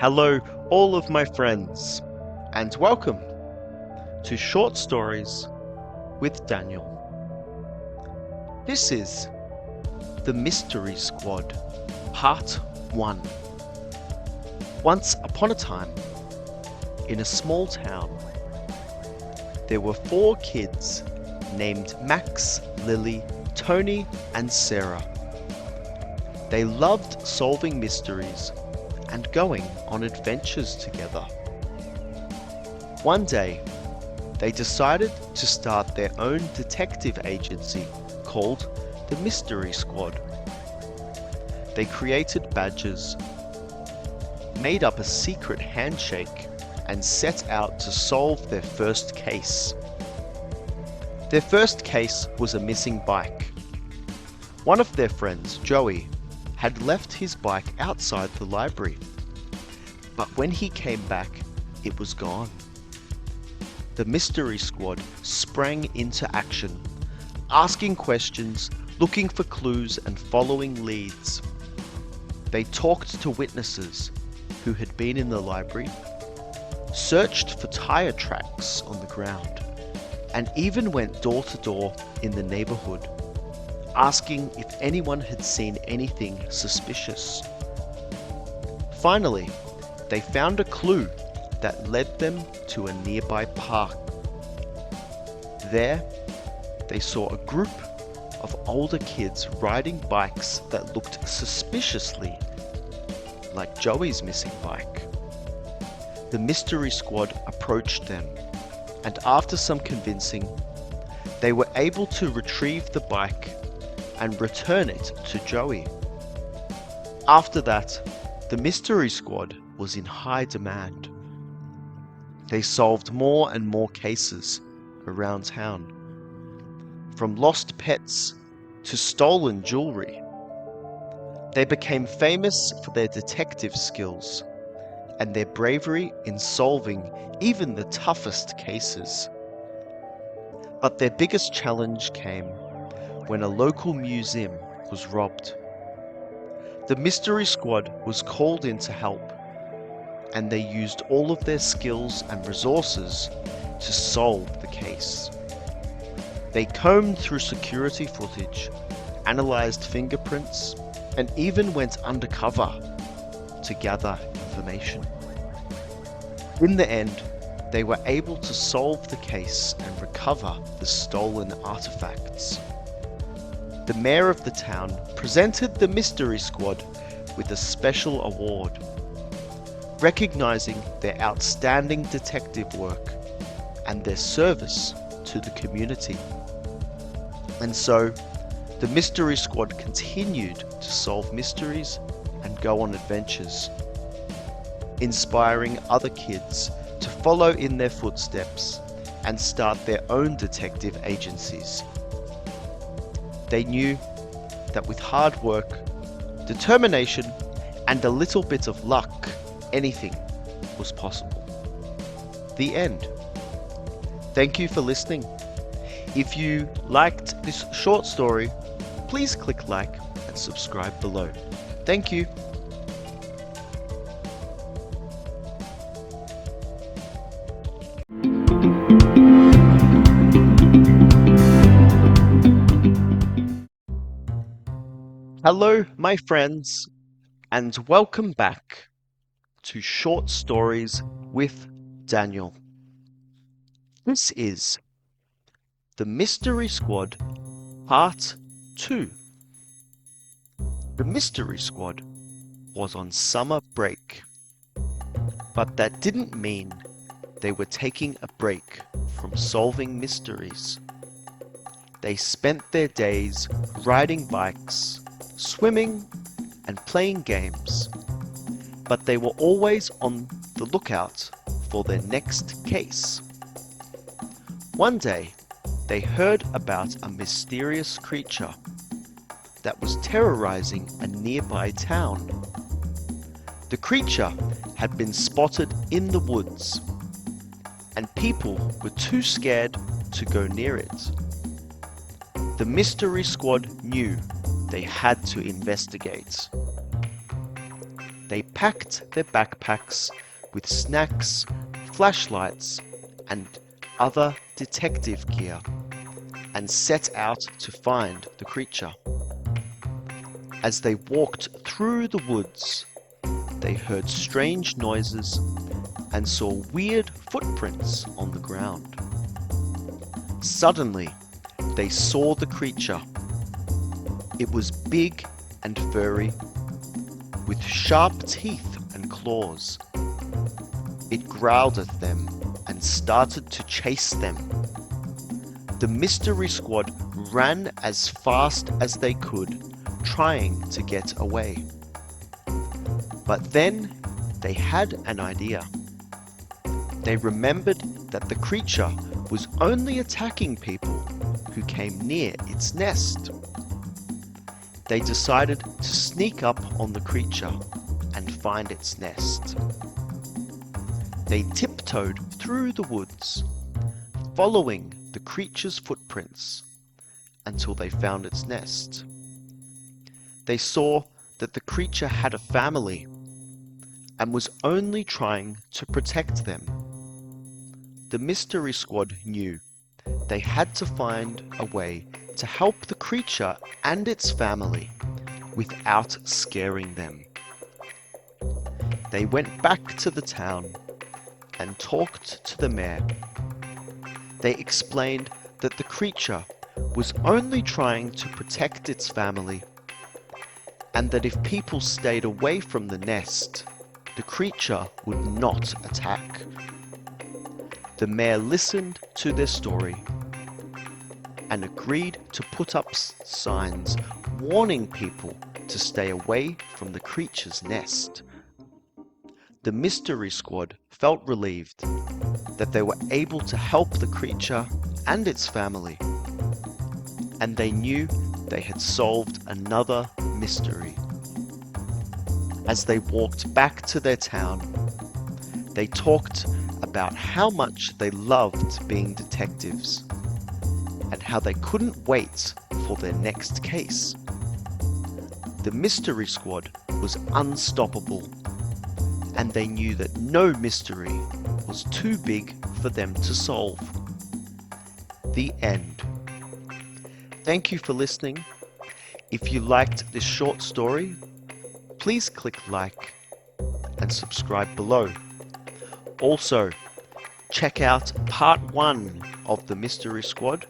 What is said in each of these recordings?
Hello, all of my friends, and welcome to Short Stories with Daniel. This is The Mystery Squad, Part 1. Once upon a time, in a small town, there were 4 kids named Max, Lily, Tony, and Sarah. They loved solving mysteries and going on adventures together. One day, they decided to start their own detective agency called the Mystery Squad. They created badges, made up a secret handshake, and set out to solve their first case. Their first case was a missing bike. One of their friends, Joey, had left his bike outside the library, but when he came back, it was gone. The Mystery Squad sprang into action, asking questions, looking for clues, and following leads. They talked to witnesses who had been in the library, searched for tire tracks on the ground, and even went door to door in the neighborhood, asking if anyone had seen anything suspicious. Finally, they found a clue that led them to a nearby park. There, they saw a group of older kids riding bikes that looked suspiciously like Joey's missing bike. The Mystery Squad approached them, and after some convincing, they were able to retrieve the bike and return it to Joey. After that, the Mystery Squad was in high demand. They solved more and more cases around town, from lost pets to stolen jewelry. They became famous for their detective skills and their bravery in solving even the toughest cases. But their biggest challenge came when a local museum was robbed. The Mystery Squad was called in to help, and they used all of their skills and resources to solve the case. They combed through security footage, analyzed fingerprints, and even went undercover to gather information. In the end, they were able to solve the case and recover the stolen artifacts. The mayor of the town presented the Mystery Squad with a special award, recognizing their outstanding detective work and their service to the community. And so, the Mystery Squad continued to solve mysteries and go on adventures, inspiring other kids to follow in their footsteps and start their own detective agencies. They knew that with hard work, determination, and a little bit of luck, anything was possible. The end. Thank you for listening. If you liked this short story, please click like and subscribe below. Thank you. Hello, my friends, and welcome back to Short Stories with Daniel. This is The Mystery Squad, Part 2. The Mystery Squad was on summer break, but that didn't mean they were taking a break from solving mysteries. They spent their days riding bikes, swimming, and playing games, but they were always on the lookout for their next case. One day, they heard about a mysterious creature that was terrorizing a nearby town. The creature had been spotted in the woods, and people were too scared to go near it. The Mystery Squad knew they had to investigate. They packed their backpacks with snacks, flashlights, and other detective gear and set out to find the creature. As they walked through the woods, they heard strange noises and saw weird footprints on the ground. Suddenly, they saw the creature. It was big and furry, with sharp teeth and claws. It growled at them and started to chase them. The mystery squad ran as fast as they could, trying to get away. But then they had an idea. They remembered that the creature was only attacking people who came near its nest. They decided to sneak up on the creature and find its nest. They tiptoed through the woods, following the creature's footprints until they found its nest. They saw that the creature had a family and was only trying to protect them. The mystery squad knew they had to find a way to help the creature and its family without scaring them. They went back to the town and talked to the mayor. They explained that the creature was only trying to protect its family, and that if people stayed away from the nest, the creature would not attack. The mayor listened to their story and agreed to put up signs warning people to stay away from the creature's nest. The mystery squad felt relieved that they were able to help the creature and its family, and they knew they had solved another mystery. As they walked back to their town, they talked about how much they loved being detectives and how they couldn't wait for their next case. The mystery squad was unstoppable, and they knew that no mystery was too big for them to solve. The end. Thank you for listening. If you liked this short story, please click like and subscribe below. Also, check out part 1 of the Mystery Squad,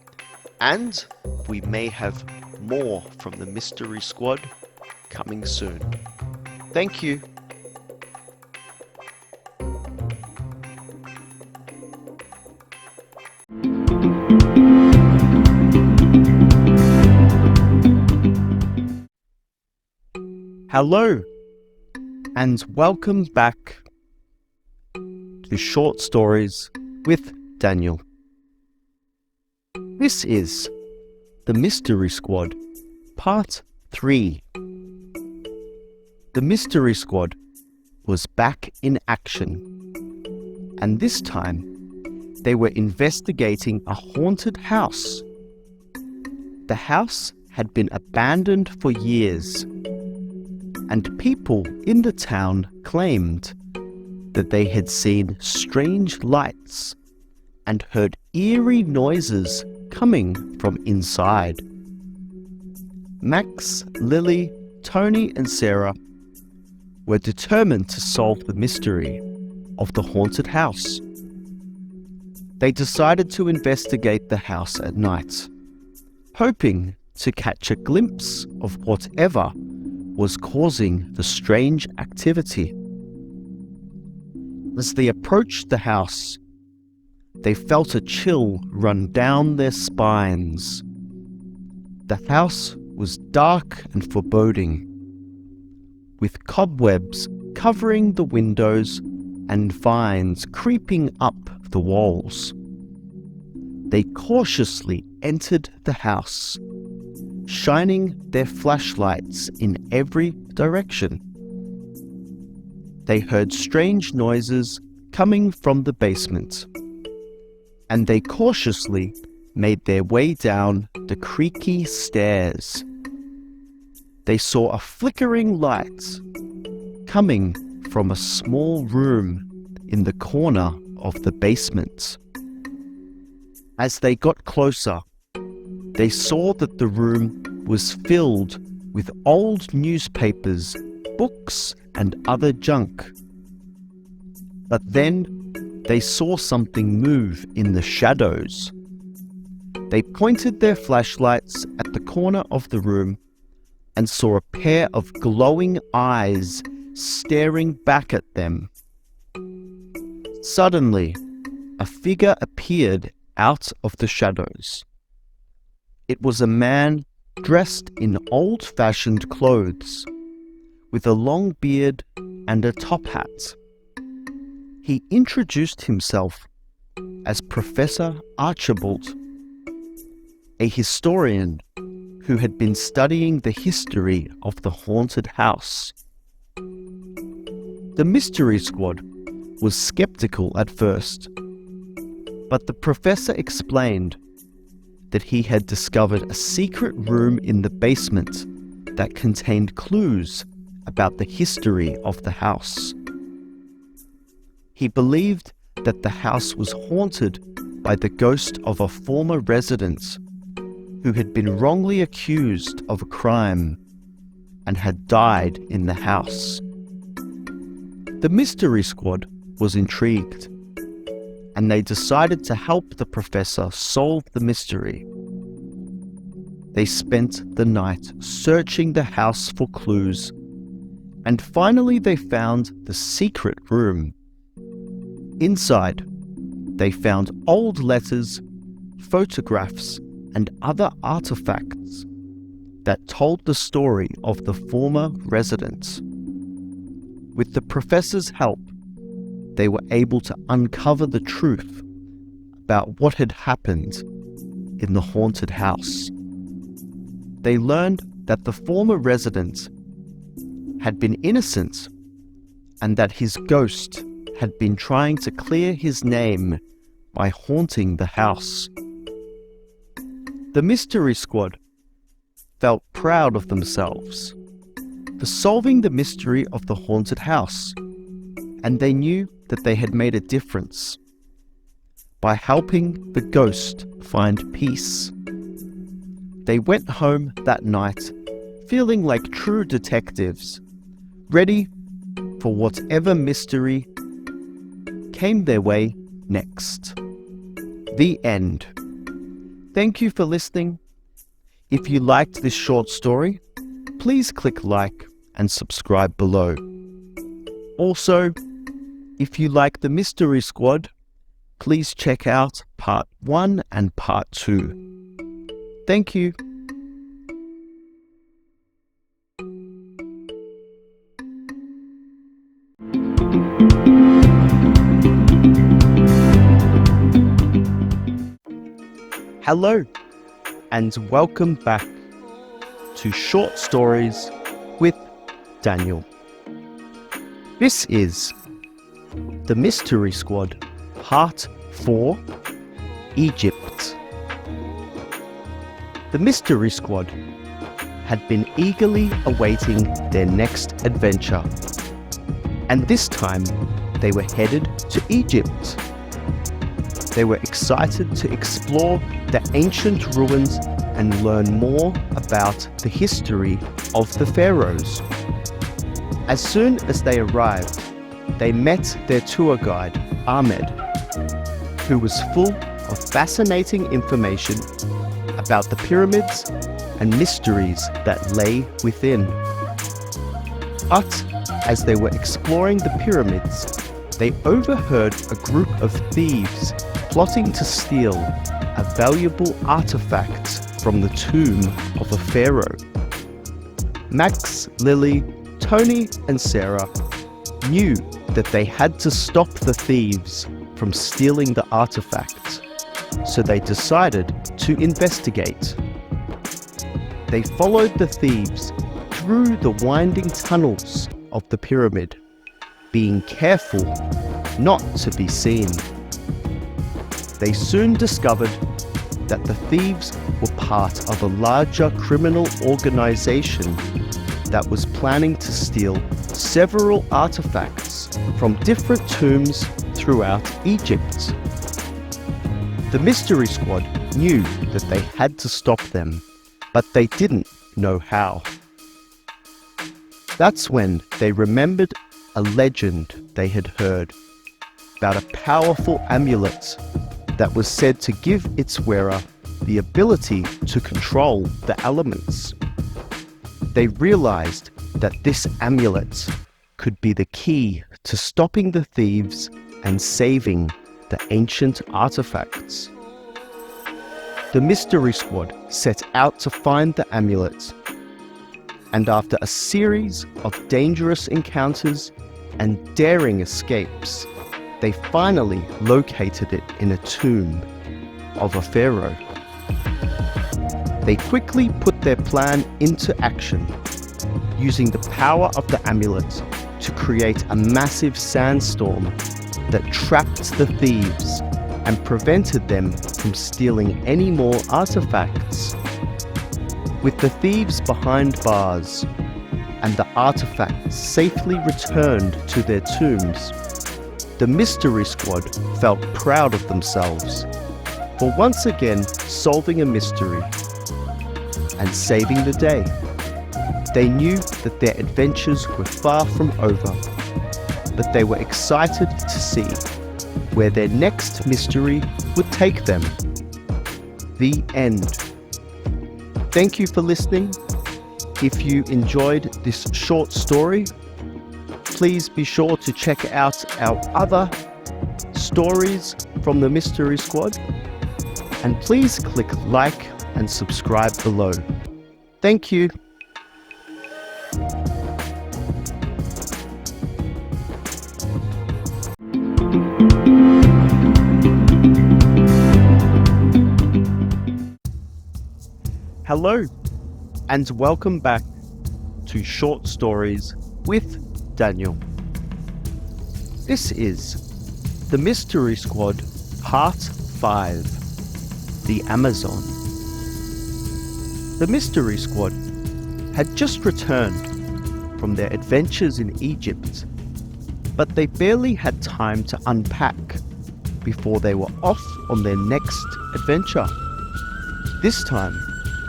and we may have more from the Mystery Squad coming soon. Thank you. Hello, and welcome back to Short Stories with Daniel. This is The Mystery Squad, Part 3. The Mystery Squad was back in action, and this time they were investigating a haunted house. The house had been abandoned for years, and people in the town claimed that they had seen strange lights and heard eerie noises coming from inside. Max, Lily, Tony, and Sarah were determined to solve the mystery of the haunted house. They decided to investigate the house at night, hoping to catch a glimpse of whatever was causing the strange activity. As they approached the house, they felt a chill run down their spines. The house was dark and foreboding, with cobwebs covering the windows and vines creeping up the walls. They cautiously entered the house, shining their flashlights in every direction. They heard strange noises coming from the basement, and they cautiously made their way down the creaky stairs. They saw a flickering light coming from a small room in the corner of the basement. As they got closer, they saw that the room was filled with old newspapers, books, and other junk. But then they saw something move in the shadows. They pointed their flashlights at the corner of the room and saw a pair of glowing eyes staring back at them. Suddenly, a figure appeared out of the shadows. It was a man dressed in old-fashioned clothes, with a long beard and a top hat. He introduced himself as Professor Archibald, a historian who had been studying the history of the haunted house. The mystery squad was skeptical at first, but the professor explained that he had discovered a secret room in the basement that contained clues about the history of the house. He believed that the house was haunted by the ghost of a former resident who had been wrongly accused of a crime and had died in the house. The mystery squad was intrigued, and they decided to help the professor solve the mystery. They spent the night searching the house for clues, and finally they found the secret room. Inside, they found old letters, photographs, and other artifacts that told the story of the former residents. With the professor's help, they were able to uncover the truth about what had happened in the haunted house. They learned that the former resident had been innocent and that his ghost had been trying to clear his name by haunting the house. The mystery squad felt proud of themselves for solving the mystery of the haunted house, and they knew that they had made a difference by helping the ghost find peace. They went home that night feeling like true detectives, ready for whatever mystery came their way next. The end. Thank you for listening. If you liked this short story, please click like and subscribe below. Also, if you like the Mystery Squad, please check out part 1 and part 2. Thank you. Hello, and welcome back to Short Stories with Daniel. This is The Mystery Squad, Part 4, Egypt. The Mystery Squad had been eagerly awaiting their next adventure, and this time they were headed to Egypt. They were excited to explore the ancient ruins and learn more about the history of the pharaohs. As soon as they arrived, they met their tour guide, Ahmed, who was full of fascinating information about the pyramids and mysteries that lay within. But as they were exploring the pyramids, they overheard a group of thieves plotting to steal a valuable artifact from the tomb of a pharaoh. Max, Lily, Tony, and Sarah knew that they had to stop the thieves from stealing the artifact, so they decided to investigate. They followed the thieves through the winding tunnels of the pyramid, being careful not to be seen. They soon discovered that the thieves were part of a larger criminal organization that was planning to steal several artifacts from different tombs throughout Egypt. The mystery squad knew that they had to stop them, but they didn't know how. That's when they remembered a legend they had heard about a powerful amulet that was said to give its wearer the ability to control the elements. They realized that this amulet could be the key to stopping the thieves and saving the ancient artifacts. The mystery squad set out to find the amulet, and after a series of dangerous encounters and daring escapes, they finally located it in a tomb of a pharaoh. They quickly put their plan into action, using the power of the amulet to create a massive sandstorm that trapped the thieves and prevented them from stealing any more artifacts. With the thieves behind bars and the artifacts safely returned to their tombs, the mystery squad felt proud of themselves for once again solving a mystery and saving the day. They knew that their adventures were far from over, but they were excited to see where their next mystery would take them. The end. Thank you for listening. If you enjoyed this short story, please be sure to check out our other stories from the Mystery Squad, and please click like and subscribe below. Thank you. Hello, and welcome back to Short Stories with Daniel. This is The Mystery Squad Part 5, The Amazon. The Mystery Squad had just returned from their adventures in Egypt, but they barely had time to unpack before they were off on their next adventure, this time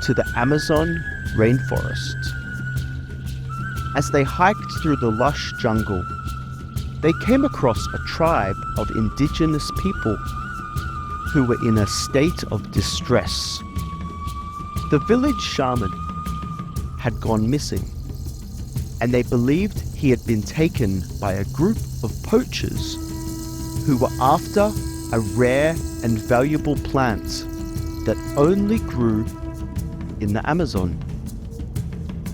to the Amazon rainforest. As they hiked through the lush jungle, they came across a tribe of indigenous people who were in a state of distress. The village shaman had gone missing, and they believed he had been taken by a group of poachers who were after a rare and valuable plant that only grew in the Amazon.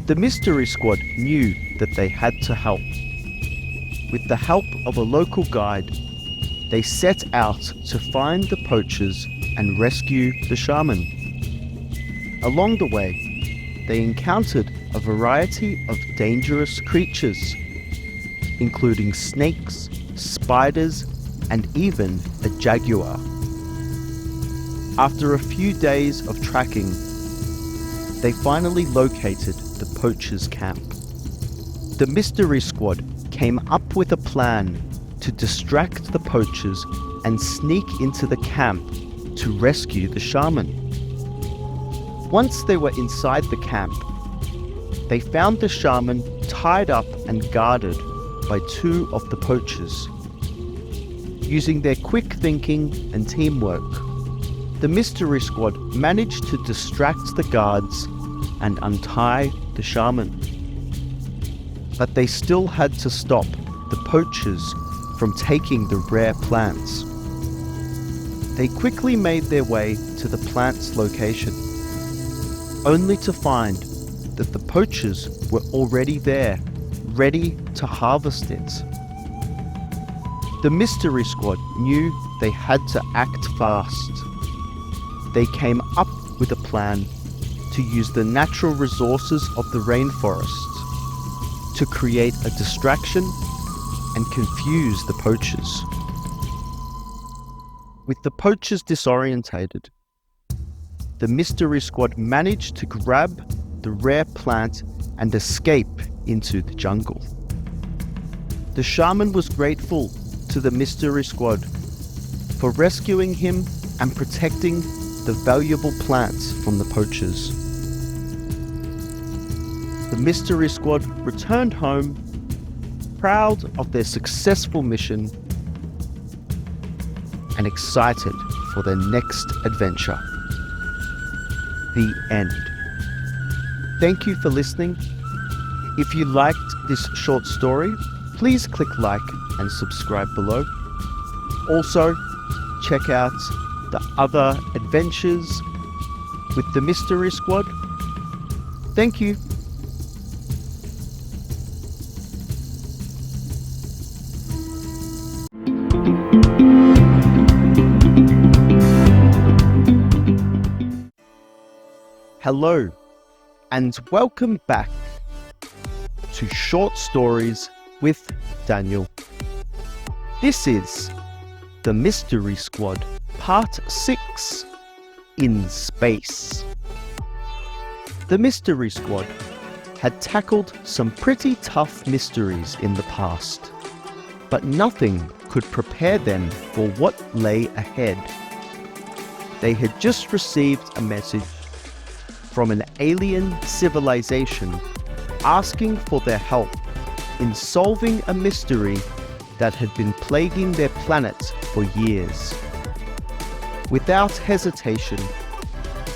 The Mystery Squad knew that they had to help. With the help of a local guide, they set out to find the poachers and rescue the shaman. Along the way, they encountered a variety of dangerous creatures, including snakes, spiders, and even a jaguar. After a few days of tracking, they finally located the poachers' camp. The Mystery Squad came up with a plan to distract the poachers and sneak into the camp to rescue the shaman. Once they were inside the camp, they found the shaman tied up and guarded by two of the poachers. Using their quick thinking and teamwork, the Mystery Squad managed to distract the guards and untie the shaman. But they still had to stop the poachers from taking the rare plants. They quickly made their way to the plant's location, only to find that the poachers were already there, ready to harvest it. The Mystery Squad knew they had to act fast. They came up with a plan to use the natural resources of the rainforest to create a distraction and confuse the poachers. With the poachers disorientated, the Mystery Squad managed to grab the rare plant and escape into the jungle. The shaman was grateful to the mystery squad for rescuing him and protecting the valuable plants from the poachers. The mystery squad returned home, proud of their successful mission and excited for their next adventure. The end. Thank you for listening. If you liked this short story, please click like and subscribe below. Also, check out the other adventures with the Mystery Squad. Thank you. Hello, and welcome back to Short Stories with Daniel. This is the Mystery Squad, Part 6, In Space. The Mystery Squad had tackled some pretty tough mysteries in the past, but nothing could prepare them for what lay ahead. They had just received a message from an alien civilization asking for their help in solving a mystery that had been plaguing their planet for years. Without hesitation,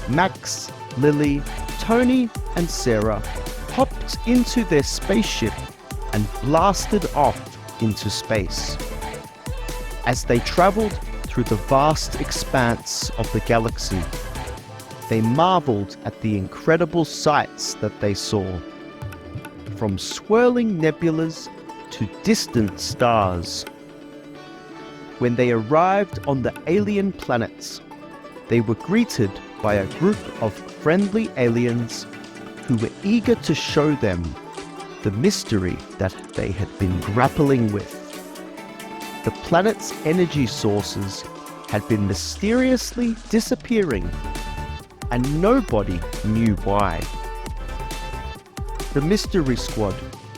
Max, Lily, Tony, and Sarah hopped into their spaceship and blasted off into space. As they traveled through the vast expanse of the galaxy, they marveled at the incredible sights that they saw, from swirling nebulas to distant stars. When they arrived on the alien planets, they were greeted by a group of friendly aliens who were eager to show them the mystery that they had been grappling with. The planet's energy sources had been mysteriously disappearing, and nobody knew why. The Mystery Squad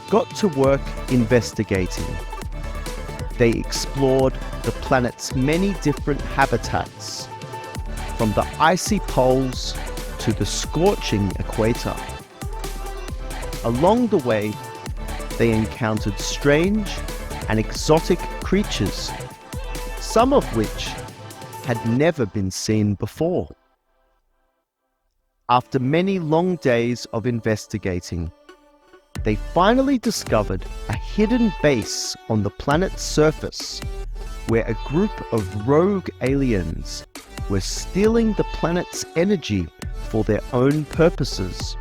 got to work investigating. They explored the planet's many different habitats, from the icy poles to the scorching equator. Along the way, they encountered strange and exotic creatures, some of which had never been seen before. After many long days of investigating, they finally discovered a hidden base on the planet's surface where a group of rogue aliens were stealing the planet's energy for their own purposes.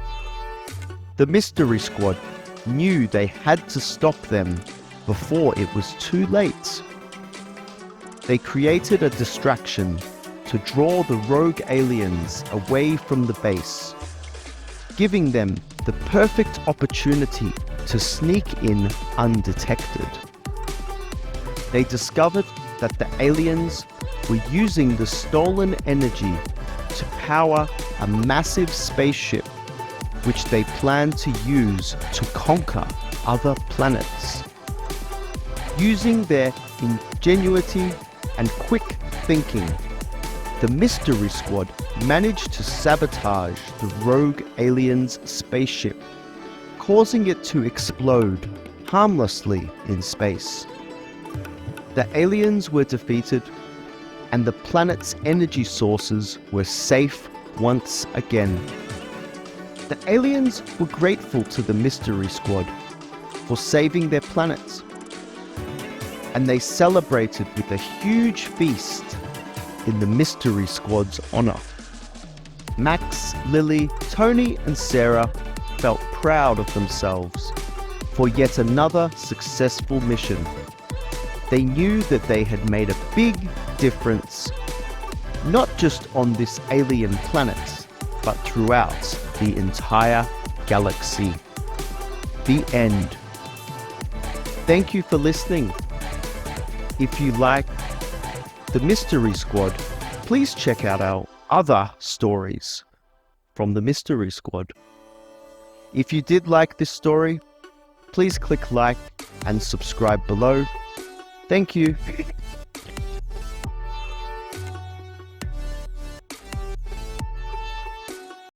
The Mystery Squad knew they had to stop them before it was too late. They created a distraction to draw the rogue aliens away from the base, giving them the perfect opportunity to sneak in undetected. They discovered that the aliens were using the stolen energy to power a massive spaceship which they planned to use to conquer other planets. Using their ingenuity and quick thinking, the Mystery Squad managed to sabotage the rogue aliens' spaceship, causing it to explode harmlessly in space. The aliens were defeated, and the planet's energy sources were safe once again. The aliens were grateful to the Mystery Squad for saving their planet, and they celebrated with a huge feast in the Mystery Squad's honor. Max, Lily, Tony, and Sarah felt proud of themselves for yet another successful mission. They knew that they had made a big difference, not just on this alien planet, but throughout the entire galaxy. The end. Thank you for listening. If you like the Mystery Squad, please check out our other stories from the Mystery Squad. If you did like this story, please click like and subscribe below. Thank you.